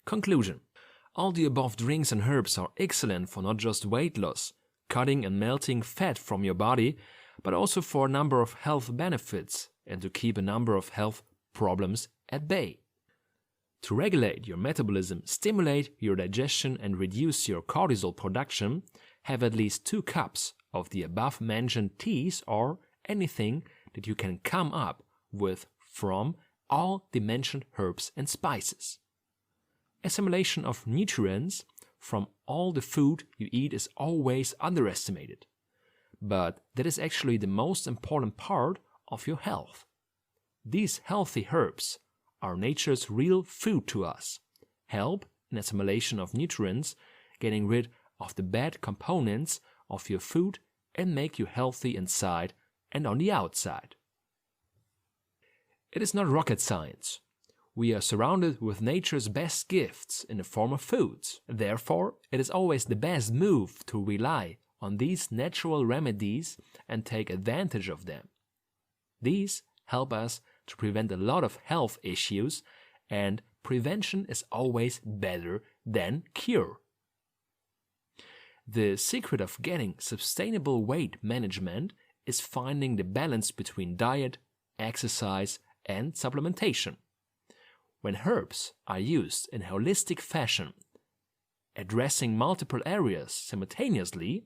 Conclusion. All the above drinks and herbs are excellent for not just weight loss, cutting and melting fat from your body, but also for a number of health benefits and to keep a number of health problems at bay. To regulate your metabolism, stimulate your digestion and reduce your cortisol production, have at least 2 cups of the above mentioned teas or anything that you can come up with from all the mentioned herbs and spices. Assimilation of nutrients from all the food you eat is always underestimated, but that is actually the most important part of your health. These healthy herbs are nature's real food to us, help in assimilation of nutrients, getting rid of the bad components of your food and make you healthy inside and on the outside. It is not rocket science. We are surrounded with nature's best gifts in the form of foods. Therefore, it is always the best move to rely on these natural remedies and take advantage of them. These help us to prevent a lot of health issues, and prevention is always better than cure. The secret of getting sustainable weight management is finding the balance between diet, exercise, and supplementation. When herbs are used in holistic fashion, addressing multiple areas simultaneously,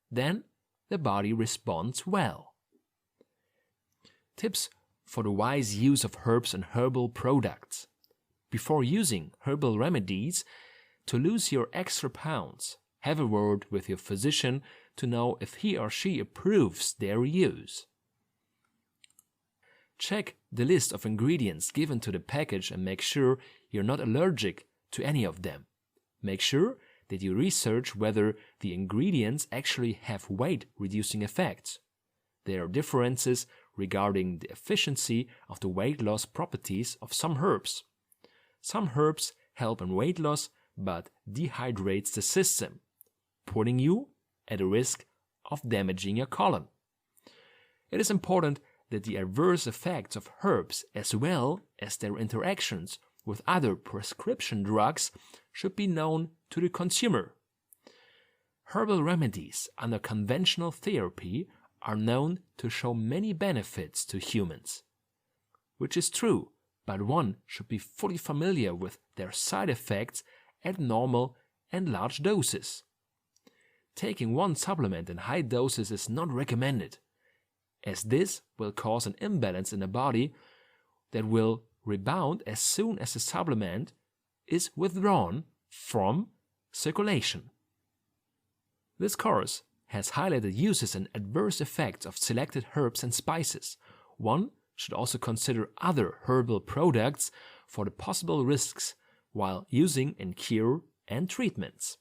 then the body responds well. Tips for the wise use of herbs and herbal products. Before using herbal remedies to lose your extra pounds, have a word with your physician to know if he or she approves their use. Check the list of ingredients given to the package and make sure you're not allergic to any of them. Make sure that you research whether the ingredients actually have weight-reducing effects. There are differences regarding the efficiency of the weight loss properties of some herbs. Some herbs help in weight loss but dehydrates the system, putting you at a risk of damaging your colon. It is important that the adverse effects of herbs as well as their interactions with other prescription drugs should be known to the consumer. Herbal remedies under conventional therapy are known to show many benefits to humans, which is true, but one should be fully familiar with their side effects at normal and large doses. Taking one supplement in high doses is not recommended, as this will cause an imbalance in the body that will rebound as soon as the supplement is withdrawn from circulation. This course has highlighted uses and adverse effects of selected herbs and spices. One should also consider other herbal products for the possible risks while using in cure and treatments.